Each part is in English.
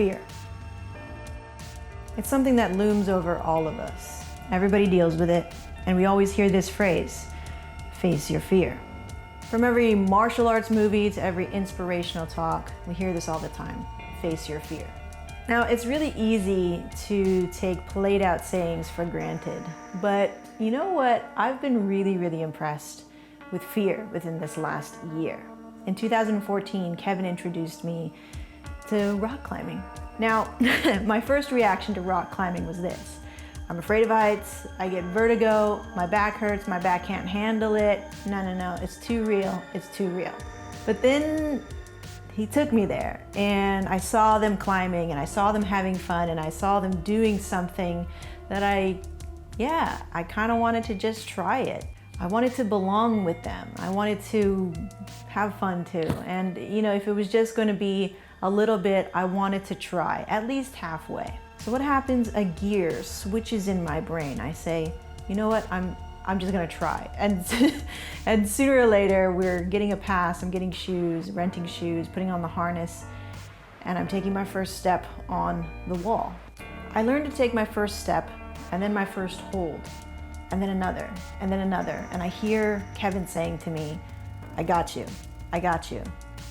fear. It's something that looms over all of us. Everybody deals with it, and we always hear this phrase, face your fear. From every martial arts movie to every inspirational talk, we hear this all the time, face your fear. Now, it's really easy to take played out sayings for granted, but you know what? I've been really impressed with fear within this last year. In 2014, Kevin introduced me to rock climbing. Now, my first reaction to rock climbing was this. I'm afraid of heights, I get vertigo, my back hurts, my back can't handle it. No, it's too real, it's too real. But then he took me there and I saw them climbing and I saw them having fun and I saw them doing something that I kind of wanted to just try it. I wanted to belong with them. I wanted to have fun too. And you know, if it was just going to be a little bit, I wanted to try, at least halfway. So what happens? A gear switches in my brain. I say, you know what? I'm just gonna try. And sooner or later, we're getting a pass. I'm getting shoes, renting shoes, putting on the harness, and I'm taking my first step on the wall. I learned to take my first step, and then my first hold, and then another, and then another. And I hear Kevin saying to me, I got you, I got you.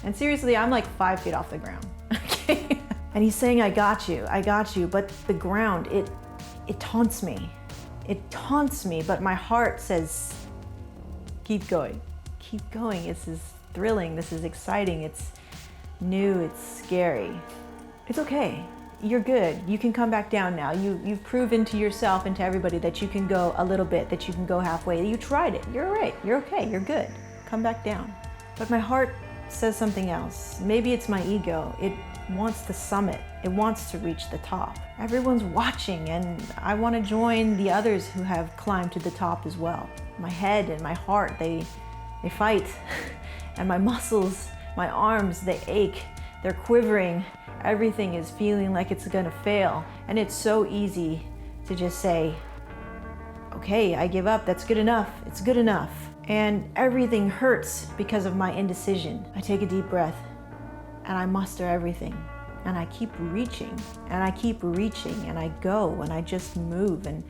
And seriously, I'm like 5 feet off the ground, okay? And he's saying, I got you, but the ground, it taunts me. It taunts me, but my heart says, keep going. This is thrilling, this is exciting, it's new, it's scary. It's okay, you're good. You can come back down now. You've proven to yourself and to everybody that you can go a little bit, that you can go halfway. You tried it, you're all right, you're okay, you're good. Come back down. But my heart says something else. Maybe it's my ego. It wants to summit. It wants to reach the top. Everyone's watching and I want to join the others who have climbed to the top as well. My head and my heart, they fight. And my muscles, my arms, they ache. They're quivering. Everything is feeling like it's gonna fail. And it's so easy to just say, okay, I give up, that's good enough, it's good enough. And everything hurts because of my indecision. I take a deep breath and I muster everything and I keep reaching and I keep reaching and I go and I just move, and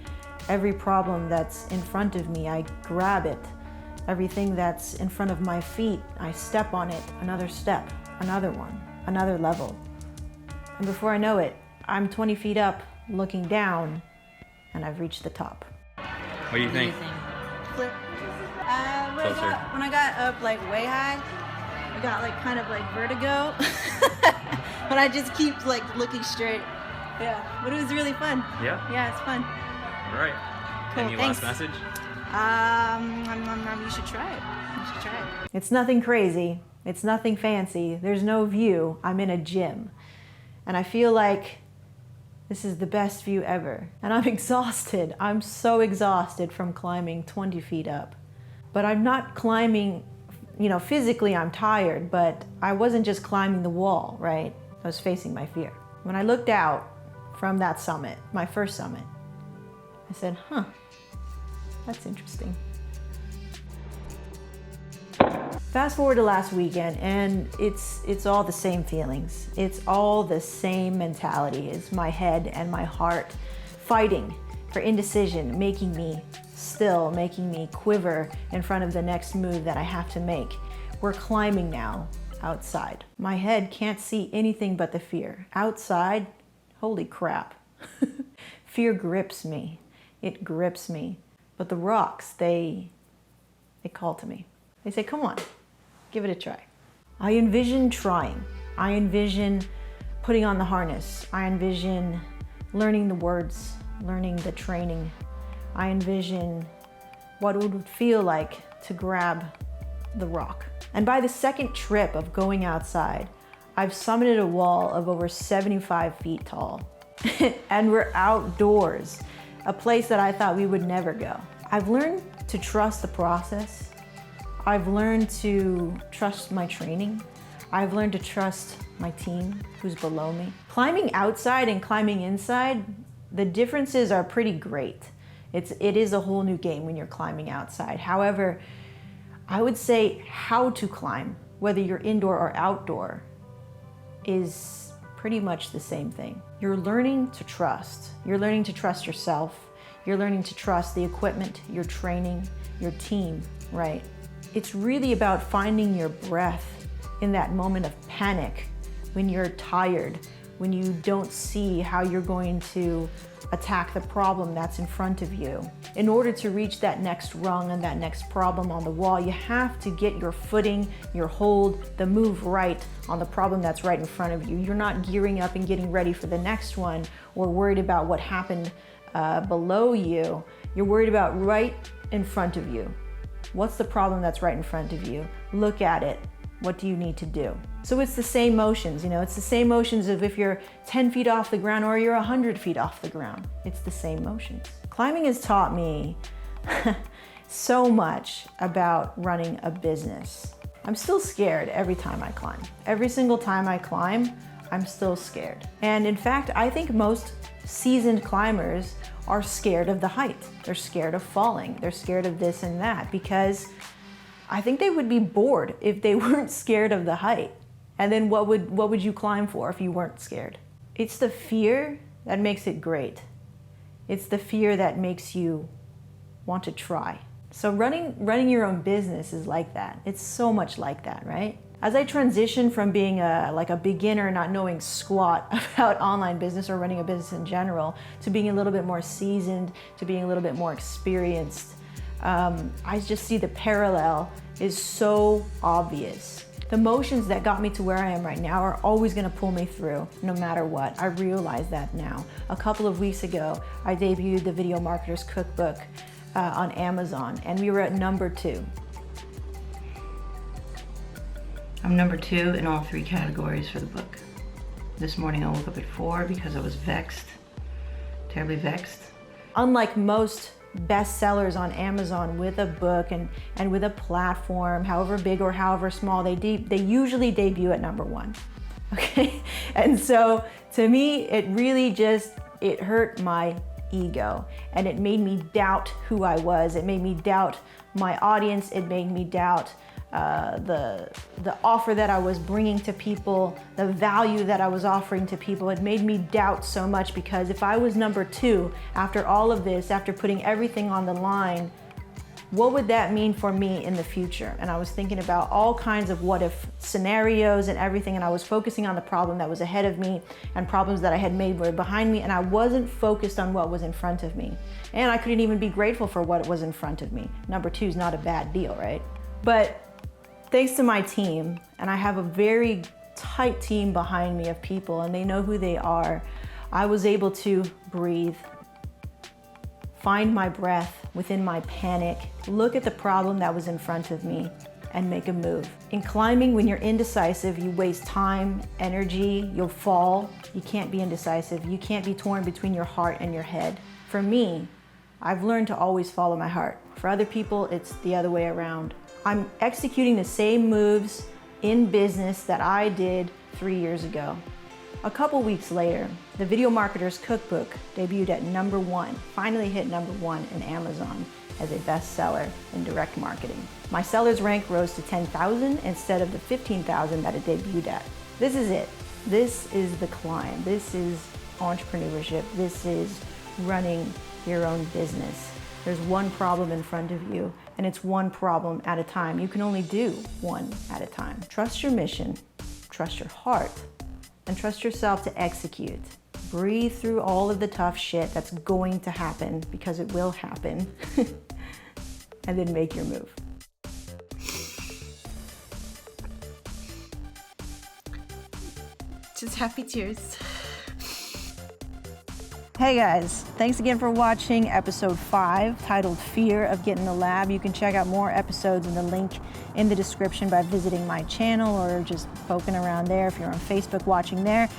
every problem that's in front of me, I grab it. Everything that's in front of my feet, I step on it, another step, another one, another level. And before I know it, I'm 20 feet up looking down and I've reached the top. What do you think? Flip. When I got up like way high, I got like kind of like vertigo. But I just keep like looking straight. Yeah, but it was really fun. Yeah? Yeah, it's fun. All right. Cool, Any thanks. last message? You should try it. You should try it. It's nothing crazy. It's nothing fancy. There's no view. I'm in a gym. And I feel like this is the best view ever. And I'm exhausted. I'm so exhausted from climbing 20 feet up. But I'm not climbing, you know, physically I'm tired, but I wasn't just climbing the wall, right? I was facing my fear. When I looked out from that summit, my first summit, I said, huh, that's interesting. Fast forward to last weekend, and it's all the same feelings. It's all the same mentality. It's my head and my heart fighting for indecision, making me still, making me quiver in front of the next move that I have to make. We're climbing now outside. My head can't see anything but the fear. Outside, holy crap. Fear grips me. It grips me. But the rocks, they call to me. They say, come on, give it a try. I envision trying. I envision putting on the harness. I envision learning the words, learning the training. I envision what it would feel like to grab the rock. And by the second trip of going outside, I've summited a wall of over 75 feet tall. And we're outdoors, a place that I thought we would never go. I've learned to trust the process. I've learned to trust my training. I've learned to trust my team who's below me. Climbing outside and climbing inside, the differences are pretty great. It is a whole new game when you're climbing outside. However, I would say how to climb, whether you're indoor or outdoor, is pretty much the same thing. You're learning to trust. You're learning to trust yourself. You're learning to trust the equipment, your training, your team, right? It's really about finding your breath in that moment of panic, when you're tired, when you don't see how you're going to attack the problem that's in front of you. In order to reach that next rung and that next problem on the wall, you have to get your footing, your hold, the move right on the problem that's right in front of you. You're not gearing up and getting ready for the next one or worried about what happened below you. You're worried about right in front of you. What's the problem that's right in front of you? Look at it. What do you need to do? So it's the same motions, it's the same motions of if you're 10 feet off the ground or you're 100 feet off the ground. It's the same motions. Climbing has taught me so much about running a business. I'm still scared every time I climb. Every single time I climb, I'm still scared. And in fact, I think most seasoned climbers are scared of the height. They're scared of falling. They're scared of this and that because I think they would be bored if they weren't scared of the height. And then what would you climb for if you weren't scared? It's the fear that makes it great. It's the fear that makes you want to try. So running your own business is like that. It's so much like that, right? As I transition from being like a beginner, not knowing squat about online business or running a business in general, to being a little bit more seasoned, to being a little bit more experienced, I just see the parallel is so obvious. The motions that got me to where I am right now are always gonna pull me through no matter what. I realize that now. A couple of weeks ago, I debuted the Video Marketer's Cookbook on Amazon, and we were at number 2. I'm number 2 in all 3 categories for the book. This morning I woke up at 4 because I was vexed, terribly vexed. Unlike most bestsellers on Amazon with a book and with a platform, however big or however small, they usually debut at number 1. Okay, and so to me, it really it hurt my ego, and it made me doubt who I was. It made me doubt my audience. It made me doubt the offer that I was bringing to people, the value that I was offering to people. It made me doubt so much, because if I was number 2 after all of this, after putting everything on the line, what would that mean for me in the future? And I was thinking about all kinds of what if scenarios and everything, and I was focusing on the problem that was ahead of me and problems that I had made were behind me, and I wasn't focused on what was in front of me. And I couldn't even be grateful for what was in front of me. Number 2 is not a bad deal, right? But thanks to my team, and I have a very tight team behind me of people, and they know who they are, I was able to breathe, find my breath within my panic, look at the problem that was in front of me, and make a move. In climbing, when you're indecisive, you waste time, energy, you'll fall. You can't be indecisive. You can't be torn between your heart and your head. For me, I've learned to always follow my heart. For other people, it's the other way around. I'm executing the same moves in business that I did 3 years ago. A couple weeks later, the Video Marketer's Cookbook debuted at number 1, finally hit number 1 in Amazon as a bestseller in direct marketing. My seller's rank rose to 10,000 instead of the 15,000 that it debuted at. This is it. This is the climb. This is entrepreneurship. This is running your own business. There's one problem in front of you, and it's one problem at a time. You can only do one at a time. Trust your mission, trust your heart, and trust yourself to execute. Breathe through all of the tough shit that's going to happen, because it will happen, and then make your move. Just happy tears. Hey guys, thanks again for watching episode 5, titled Fear of Getting the Lab. You can check out more episodes in the link in the description by visiting my channel or just poking around there if you're on Facebook watching there.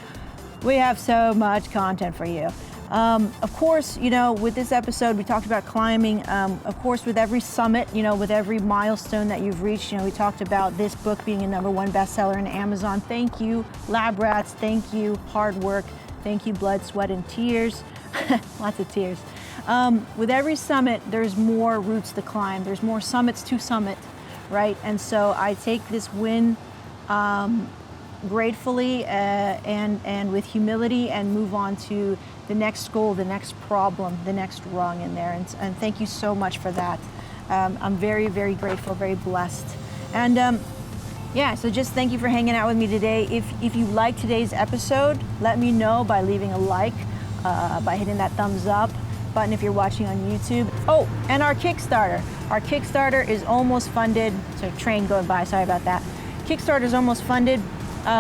We have so much content for you. Of course, with this episode, we talked about climbing. Of course, with every summit, with every milestone that you've reached, we talked about this book being a #1 bestseller in Amazon. Thank you, Lab Rats. Thank you, hard work. Thank you, blood, sweat, and tears. Lots of tears. With every summit, there's more routes to climb. There's more summits to summit, right? And so I take this win gratefully and with humility and move on to the next goal, the next problem, the next rung in there. And thank you so much for that. I'm very, very grateful, very blessed. And yeah, so just thank you for hanging out with me today. If you like today's episode, let me know by leaving a like, by hitting that thumbs up button if you're watching on YouTube. Oh, and our Kickstarter. Our Kickstarter is almost funded. So train going by, sorry about that. Kickstarter is almost funded.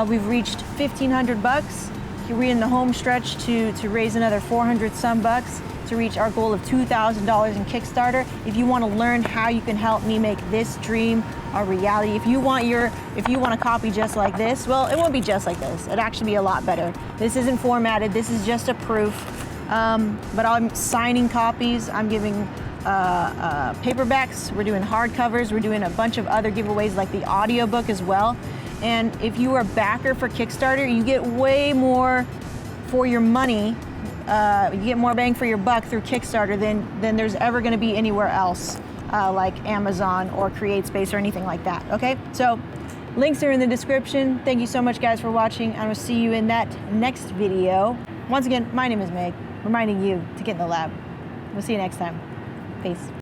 We've reached 1,500 bucks. We're in the home stretch to raise another 400 some bucks to reach our goal of $2,000 in Kickstarter. If you want to learn how you can help me make this dream a reality, if you want a copy just like this, well, it won't be just like this. It'll actually be a lot better. This isn't formatted. This is just a proof. But I'm signing copies. I'm giving paperbacks. We're doing hardcovers. We're doing a bunch of other giveaways like the audiobook as well. And if you are a backer for Kickstarter, you get way more for your money. You get more bang for your buck through Kickstarter than there's ever going to be anywhere else, like Amazon or CreateSpace or anything like that. Okay, so links are in the description. Thank you so much, guys, for watching. I will see you in that next video. Once again, my name is Meg, reminding you to get in the lab. We'll see you next time. Peace.